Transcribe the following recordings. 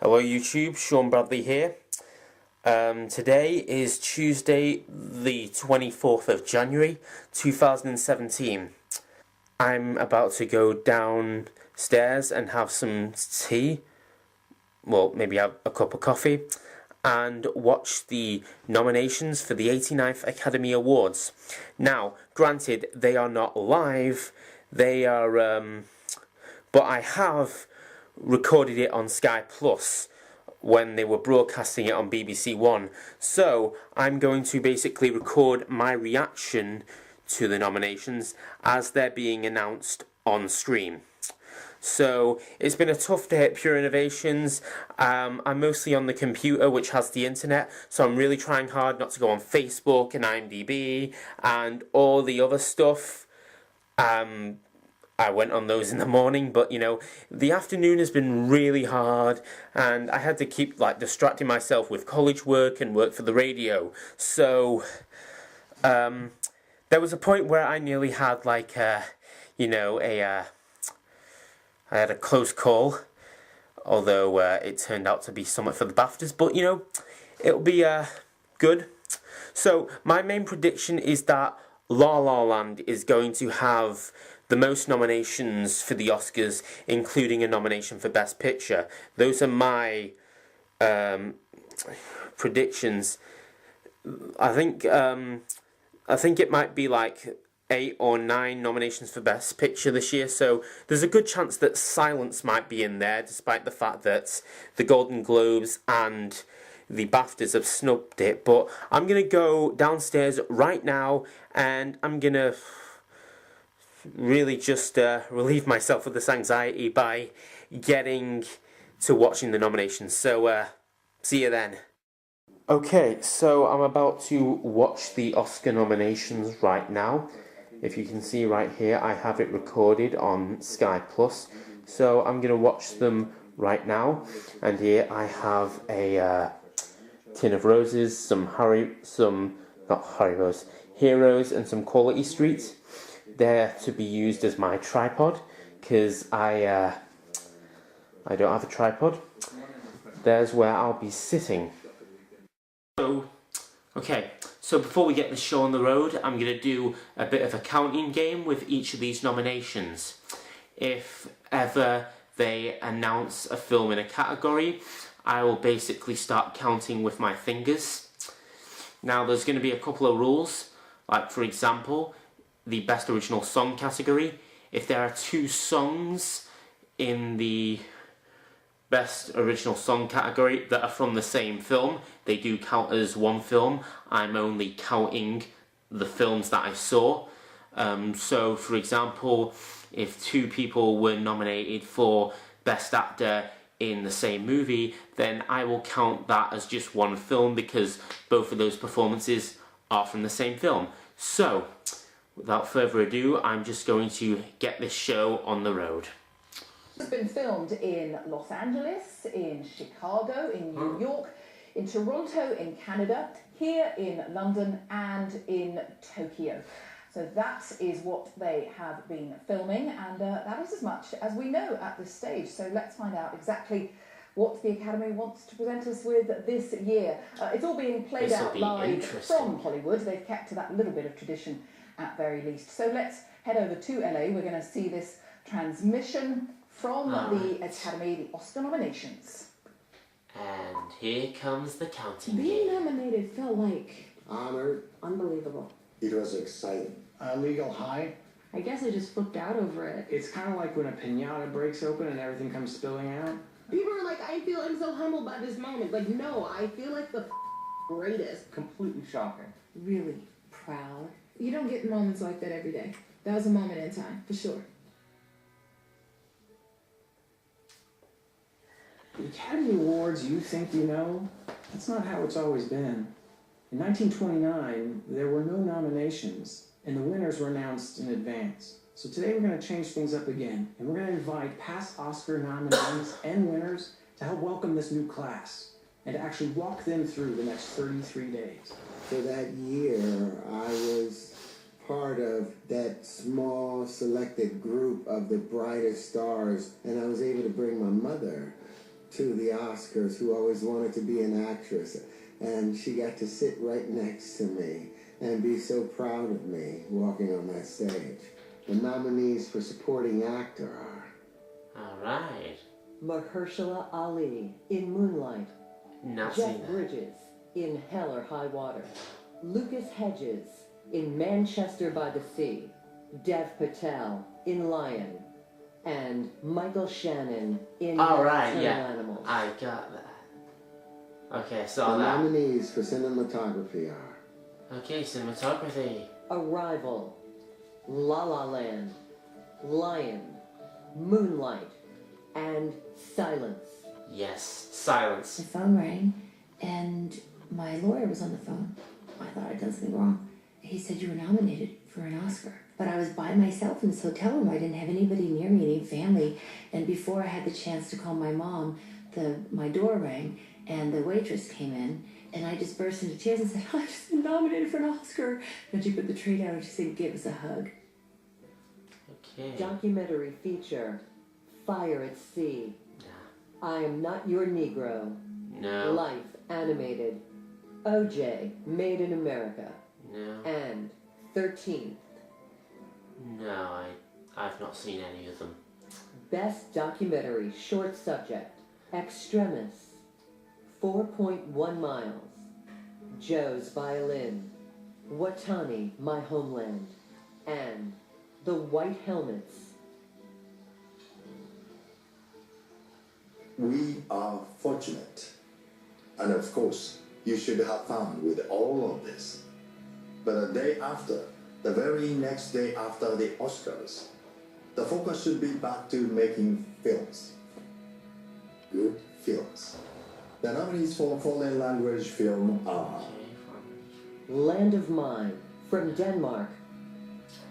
Hello YouTube, Sean Bradley here. Today is Tuesday the 24th of January 2017. I'm about to go downstairs and have some tea, well maybe have a cup of coffee, and watch the nominations for the 89th Academy Awards. Now, granted, they are not live, they are, but I have recorded it on Sky Plus when they were broadcasting it on BBC One. So I'm going to basically record my reaction to the nominations as they're being announced on screen. So it's been a tough day at Pure Innovations. I'm mostly on the computer, which has the internet, so I'm really trying hard not to go on Facebook and IMDb and all the other stuff. I went on those in the morning, but you know, the afternoon has been really hard, and I had to keep distracting myself with college work and work for the radio. So there was a point where I nearly had I had a close call, although it turned out to be somewhat for the BAFTAs, but you know, it'll be good. So my main prediction is that La La Land is going to have the most nominations for the Oscars, including a nomination for Best Picture. Those are my predictions. I think it might be like 8 or 9 nominations for Best Picture this year, so there's a good chance that Silence might be in there, despite the fact that the Golden Globes and the BAFTAs have snubbed it. But I'm going to go downstairs right now, and I'm going to really just relieve myself of this anxiety by getting to watching the nominations. So, see you then. Okay, so I'm about to watch the Oscar nominations right now. If you can see right here, I have it recorded on Sky Plus. So I'm going to watch them right now. And here I have a tin of roses, some Heroes, and some Quality Street. They're to be used as my tripod, because I don't have a tripod. There's where I'll be sitting. So before we get the show on the road, I'm going to do a bit of a counting game with each of these nominations. If ever they announce a film in a category, I will basically start counting with my fingers. Now there's going to be a couple of rules, like for example, the Best Original Song category. If there are 2 songs in the Best Original Song category that are from the same film, they do count as one film. I'm only counting the films that I saw. So for example, if 2 people were nominated for Best Actor in the same movie, then I will count that as just one film, because both of those performances are from the same film. So without further ado, I'm just going to get this show on the road. It's been filmed in Los Angeles, in Chicago, in New York, in Toronto, in Canada, here in London, and in Tokyo. So that is what they have been filming, and that is as much as we know at this stage. So let's find out exactly what the Academy wants to present us with this year. It's all being played out live from Hollywood. They've kept to that little bit of tradition at very least. So let's head over to LA. We're going to see this transmission from the Academy, the Oscar nominations. And here comes the counting Being game. nominated felt like honored. unbelievable. It was exciting. A legal high. I guess I just flipped out over it. It's kind of like when a piñata breaks open and everything comes spilling out. People are like, I feel I'm so humbled by this moment. Like, no, I feel like the greatest. Completely shocking. Really proud. You don't get moments like that every day. That was a moment in time, for sure. The Academy Awards you think you know, that's not how it's always been. In 1929, there were no nominations, and the winners were announced in advance. So today we're going to change things up again, and we're going to invite past Oscar nominees and winners to help welcome this new class, and to actually walk them through the next 33 days. For that year, I was part of that small selected group of the brightest stars, and I was able to bring my mother to the Oscars who always wanted to be an actress, and she got to sit right next to me and be so proud of me walking on that stage. The nominees for supporting actor are... All right. Mahershala Ali in Moonlight. Not Jeff seen that. Bridges in Hell or High Water. Lucas Hedges in Manchester by the Sea. Dev Patel in Lion. And Michael Shannon in All right, Nocturnal yeah. Animals. I got that. Okay, The saw that. nominees for cinematography are... Okay, cinematography. Arrival. La La Land. Lion. Moonlight. And Silence. Yes, silence. The phone rang, and my lawyer was on the phone. I thought I'd done something wrong. He said you were nominated for an Oscar. But I was by myself in this hotel room. I didn't have anybody near me, any family. And before I had the chance to call my mom, my door rang, and the waitress came in, and I just burst into tears and said, I've just been nominated for an Oscar. And she put the tray down and she said, give us a hug. Okay. Documentary feature. Fire at Sea. No. I Am Not Your Negro. No. Life Animated. OJ Made in America. No. And 13th. No, I've not seen any of them. Best Documentary Short Subject. Extremis. 4.1 miles. Joe's Violin. Watani, My Homeland. And The White Helmets. We are fortunate. And of course, you should have fun with all of this. But the day after, the very next day after the Oscars, the focus should be back to making films. Good films. The nominees for foreign language film are Land of Mine from Denmark.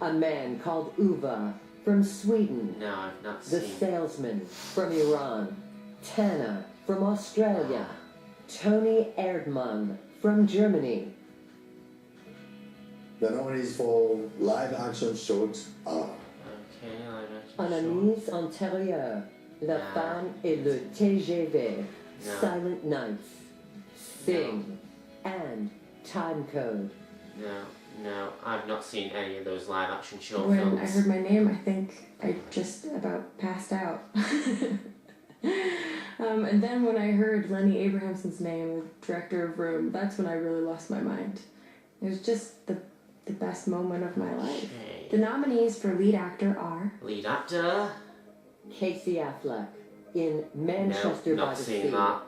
A Man Called Uva from Sweden. No, I've not The seen. Salesman from Iran. Tana from Australia. Tony Erdmann from Germany. the nominees for live action shorts are Okay, I Un don't amis antérieur. La Nah. femme et le TGV. No. Silent Nights. Sing. And Time Code. No, I've not seen any of those live action short When films. I heard my name, I think I just about passed out. And then when I heard Lenny Abrahamson's name, the director of Room, that's when I really lost my mind. It was just the best moment of my life. Okay. The nominees for lead actor are Lead actor? Casey Affleck in Manchester No, by not the seen Sea. that.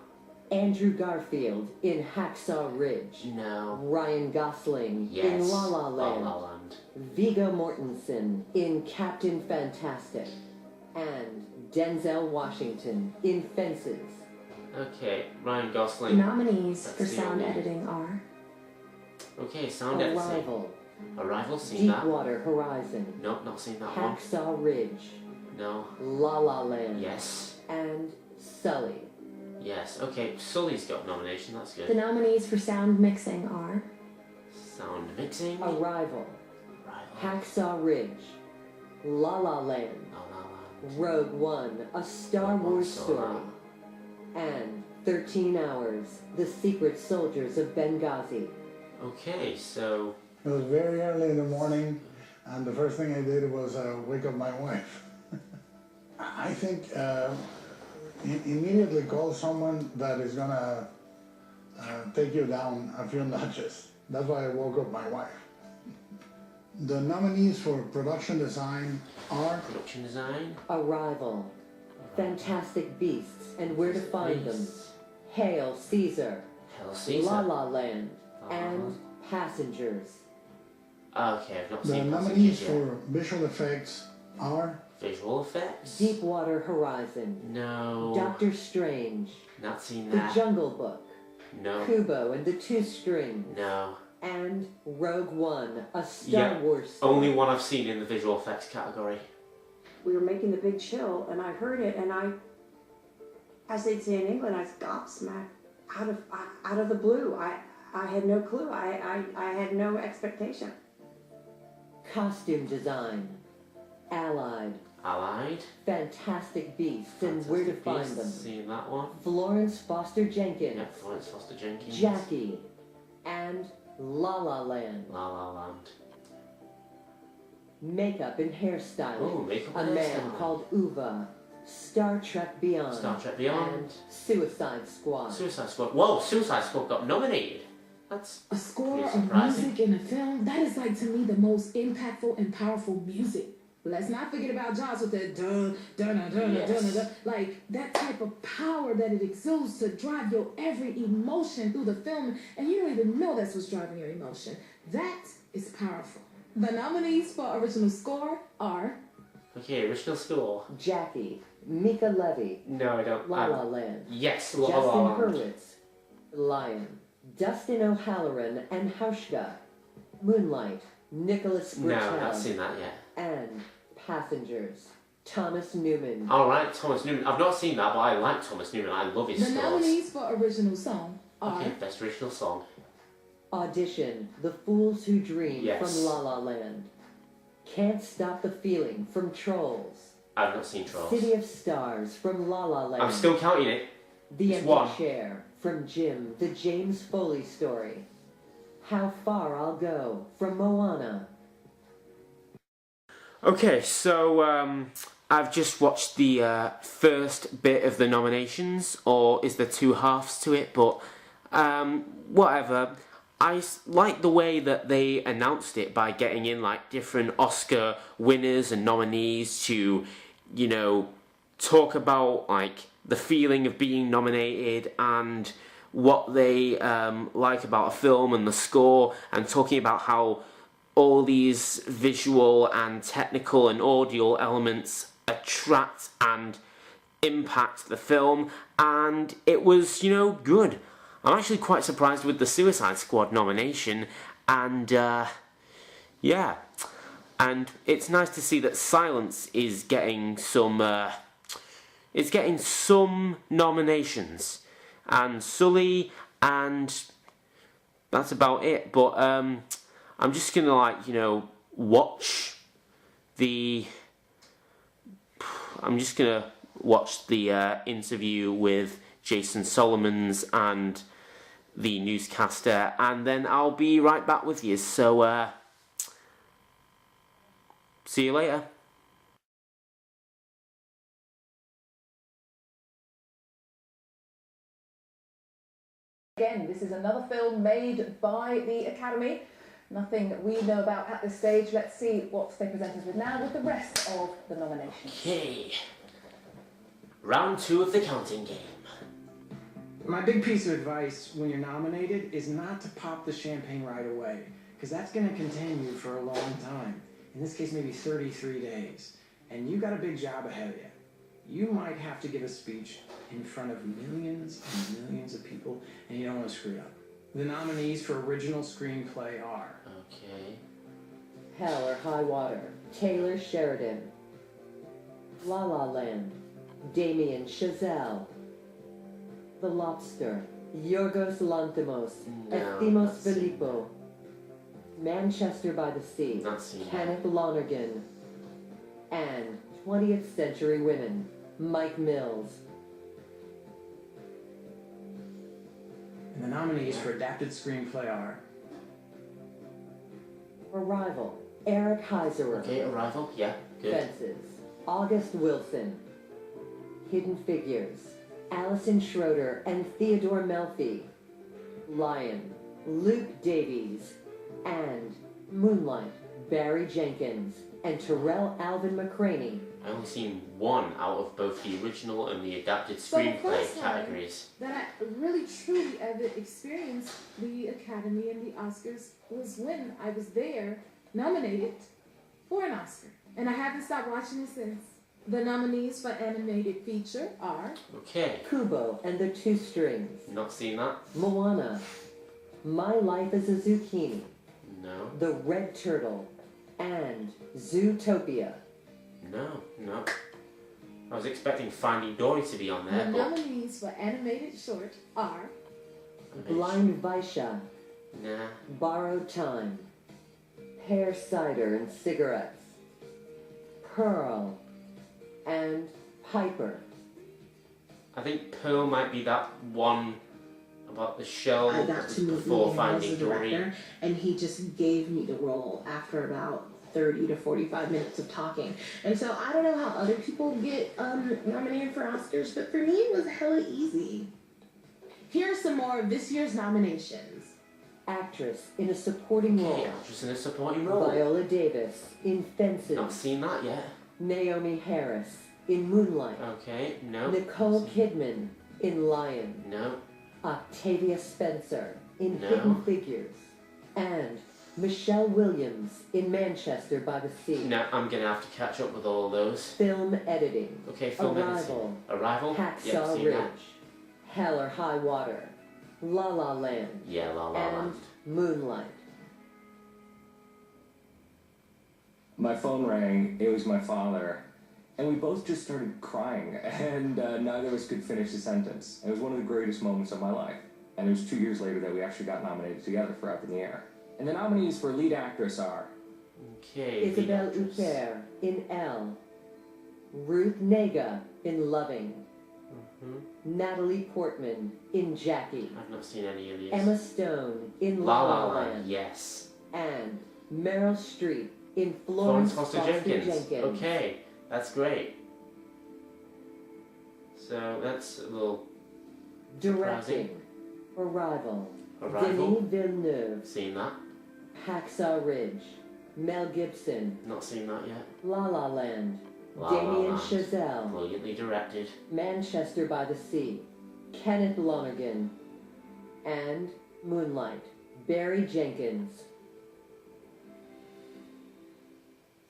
Andrew Garfield in Hacksaw Ridge. No. Ryan Gosling Yes. in La La Land. La La Land. Viggo Mortensen in Captain Fantastic. And Denzel Washington in Fences. Okay, Ryan the Gosling. nominees That's for the sound only- editing are Okay, sound editing. Arrival. Arrival, seen that. Deepwater Horizon. Nope, not seen that one. Hacksaw Ridge. No. La La Land. Yes. And Sully. Yes. Okay, Sully's got a nomination, that's the good. nominees for sound mixing are Sound mixing. Arrival. Arrival. Hacksaw Ridge. La La Land. La La Land. Rogue One, a Star Rogue One, Wars saw story. And 13 Hours, The Secret Soldiers of Benghazi. Okay, so It was very early in the morning, and the first thing I did was wake up my wife. I think immediately call someone that is gonna take you down a few notches. That's why I woke up my wife. The nominees for production design are production design. Arrival. Fantastic Beasts and Where to Find Them. Beasts. Hail Caesar. Hell Caesar. La La Land. La La And Land. Passengers. Okay, I've not the seen nominees Passengers yet. for visual effects are Visual effects. Deepwater Horizon. No. Doctor Strange. Not seen The that. Jungle Book. No. Kubo and the Two Strings. No. And Rogue One, a Star Yeah, Wars story. Only one I've seen in the visual effects category. We were making the big chill, and I heard it, and as they'd say in England, I was gobsmacked out of the blue. I had no clue. I had no expectation. Costume design. Allied. Allied. Fantastic Beasts and Where to Fantastic Find Beasts, Them. seen that one. Florence Foster Jenkins. Yeah, Florence Foster Jenkins. Jackie. And La La Land. La La Land. Makeup and hairstyling. Oh, makeup A and Man hairstyling. Called Uva. Star Trek Beyond. Star Trek Beyond. And Suicide Squad. Suicide Squad. Whoa, Suicide Squad got nominated. That's A score pretty of surprising. music in a film, that is like to me the most impactful and powerful music. Let's not forget about Jaws with the dun dun dun dun Yes. dun dun. Like that type of power that it exudes to drive your every emotion through the film, and you don't even know that's what's driving your emotion. That is powerful. The nominees for original score are Okay, original score. Jackie. Mika Levy. No, I don't. La La Land. Yes, La La Justin Land. Hurwitz. Lion. Dustin O'Halloran and Hauschka. Moonlight. Nicholas No, Britell. I've not seen that yet. And Passengers. Thomas Newman. Alright, Thomas Newman. I've not seen that, but I like Thomas Newman. I love his the scores. nominees for original song are Okay, best original song. Audition. The Fools Who Dream Yes. from La La Land. Can't Stop the Feeling from Trolls. I've not seen Trolls. City of Stars from La La Land. I'm still counting it. The It's Empty one. Chair from Jim, the James Foley story. How Far I'll Go from Moana. Okay, so I've just watched the first bit of the nominations, or is there two halves to it? But whatever. I like the way that they announced it by getting in like different Oscar winners and nominees to, you know, talk about like the feeling of being nominated and what they like about a film and the score, and talking about how all these visual and technical and audio elements attract and impact the film, and it was, you know, good. I'm actually quite surprised with the Suicide Squad nomination, and yeah, and it's nice to see that Silence is getting some nominations, and Sully, and that's about it. But I'm just gonna, like, you know, watch the interview with Jason Solomons and the newscaster, and then I'll be right back with you. So see you later. Again, this is another film made by the Academy. Nothing we know about at this stage. Let's see what they present us with now with the rest of the nominations. Okay. Round 2 of the counting game. My big piece of advice when you're nominated is not to pop the champagne right away, because that's going to continue for a long time. In this case, maybe 33 days. And you got a big job ahead of you. You might have to give a speech in front of millions and millions of people, and you don't want to screw it up. The nominees for original screenplay are... Okay. Hell or High Water. Taylor Sheridan. La La Land. Damien Chazelle. The Lobster. Yorgos Lanthimos. No, Ethimos not seen. Filippo. Manchester by the Sea. Not seen that. Kenneth Lonergan. And 20th Century Women. Mike Mills. And the nominees for adapted screenplay are... Arrival. Eric Heiserer. Okay, Arrival. Yeah, good. Fences. August Wilson. Hidden Figures. Alison Schroeder and Theodore Melfi. Lion. Luke Davies. And Moonlight. Barry Jenkins. And Terrell Alvin McCraney. I only seen one out of both the original and the adapted So the screenplay first time categories. that I really truly ever experienced the Academy and the Oscars was when I was there, nominated for an Oscar. And I haven't stopped watching it since. The nominees for animated feature are Okay, Kubo and the Two Strings. not seen that. Moana. My Life as a Zucchini. No, The Red Turtle. And Zootopia. no. I was expecting Finding Dory to be on the there, but nominees for animated short are Blind Vaisha. nah. Borrowed Time. Pear Cider and Cigarettes. Pearl. and Piper. I think Pearl might be that one about the shell I got to meet before him as finding a Dory. director, and he just gave me the role after about 30 to 45 minutes of talking. And so I don't know how other people get nominated for Oscars, but for me it was hella easy. Here are some more of this year's nominations. Actress in a supporting role. Actress in a supporting role. Viola Davis in Fences. Not seen that yet. Naomi Harris in Moonlight. Okay, no. Nicole Kidman in Lion. No. Octavia Spencer in No. Hidden Figures. And Michelle Williams in Manchester by the Sea. No, I'm gonna have to catch up with all those. Film editing. Okay, film Arrival. editing. Arrival? Hacksaw Yeah, seen Ridge. that. Hell or High Water. La La Land. Yeah, La La and Land. Moonlight. My phone rang, it was my father, and we both just started crying, and neither of us could finish the sentence. It was one of the greatest moments of my life, and it was 2 years later that we actually got nominated together for Up in the Air. And the nominees for lead actress are... Okay, Isabelle Huppert in Elle. Ruth Negga in Loving. Natalie Portman in Jackie. I've not seen any of these. Emma Stone in La La La La Land, Land. yes. And Meryl Streep in Florence Florence Foster Jenkins. Jenkins. Okay, that's great. So that's a little Directing. Arrival. Arrival. Denis Villeneuve. Seen that. Hacksaw Ridge. Mel Gibson. Not seen that yet. La La Land. La La Damien Land. Chazelle. Brilliantly directed. Manchester by the Sea. Kenneth Lonergan. And Moonlight. Barry Jenkins.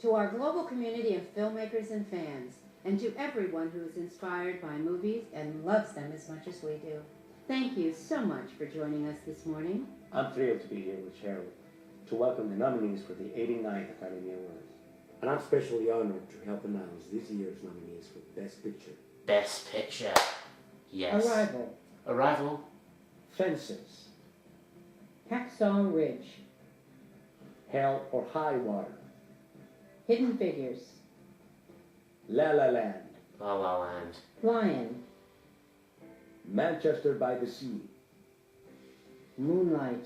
To our global community of filmmakers and fans, and to everyone who is inspired by movies and loves them as much as we do, thank you so much for joining us this morning. I'm thrilled to be here with Cheryl to welcome the nominees for the 89th Academy Awards. And I'm especially honored to help announce this year's nominees for Best Picture. Best Picture. Yes. Arrival. Arrival. Fences. Hacksaw Ridge. Hell or High Water. Hidden Figures. La La Land. La La Land. Lion. Manchester by the Sea. Moonlight.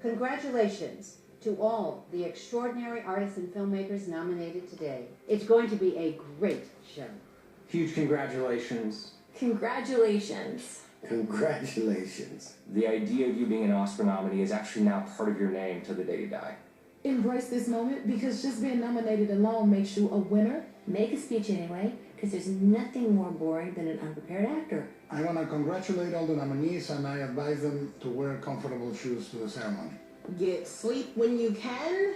Congratulations to all the extraordinary artists and filmmakers nominated today. It's going to be a great show. Huge congratulations. Congratulations. Congratulations. The idea of you being an Oscar nominee is actually now part of your name till the day you die. Embrace this moment because just being nominated alone makes you a winner. Make a speech anyway, because there's nothing more boring than an unprepared actor. I want to congratulate all the nominees and I advise them to wear comfortable shoes to the ceremony. Get sleep when you can.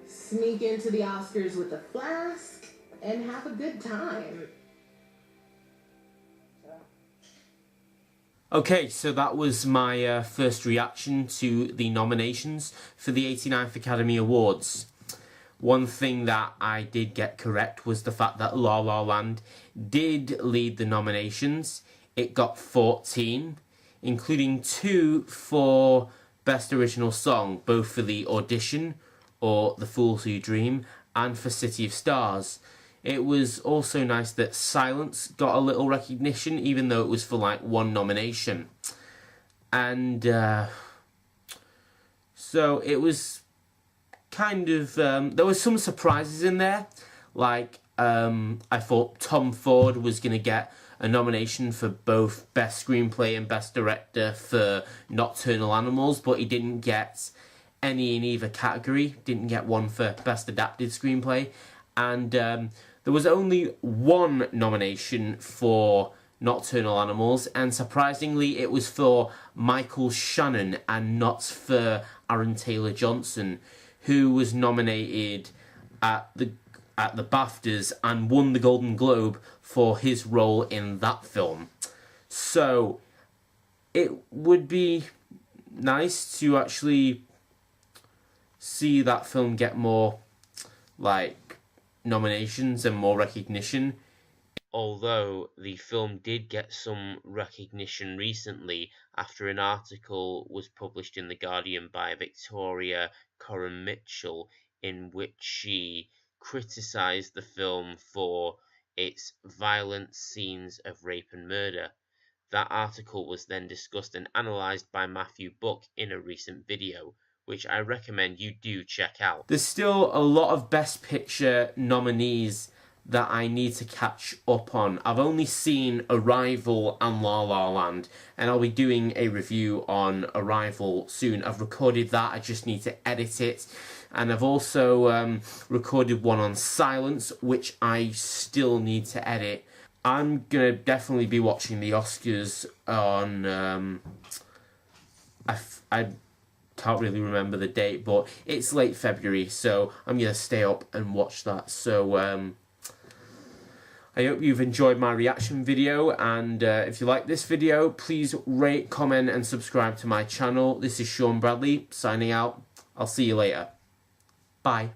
Sneak into the Oscars with a flask and have a good time. Okay, so that was my first reaction to the nominations for the 89th Academy Awards. One thing that I did get correct was the fact that La La Land did lead the nominations. It got 14, including 2 for Best Original Song, both for the audition, or The Fools Who Dream, and for City of Stars. It was also nice that Silence got a little recognition, even though it was for like 1 nomination. And so it was kind of, there was some surprises in there. Like, I thought Tom Ford was going to get a nomination for both Best Screenplay and Best Director for Nocturnal Animals, but he didn't get any in either category. Didn't get one for Best Adapted Screenplay. And there was only 1 nomination for Nocturnal Animals, and surprisingly it was for Michael Shannon and not for Aaron Taylor-Johnson, who was nominated at the BAFTAs and won the Golden Globe for his role in that film. So it would be nice to actually see that film get more like nominations and more recognition although the film did get some recognition recently after an article was published in The Guardian by Victoria Coren Mitchell, in which she criticised the film for its violent scenes of rape and murder. That article was then discussed and analysed by Mathew Buck in a recent video, which I recommend you do check out. There's still a lot of Best Picture nominees that I need to catch up on. I've only seen Arrival and La La Land, and I'll be doing a review on Arrival soon. I've recorded that, I just need to edit it. And I've also recorded one on Silence, which I still need to edit. I'm going to definitely be watching the Oscars on... I can't really remember the date, but it's late February, so I'm going to stay up and watch that. So I hope you've enjoyed my reaction video, and if you like this video, please rate, comment and subscribe to my channel. This is Sean Bradley signing out. I'll see you later. Bye.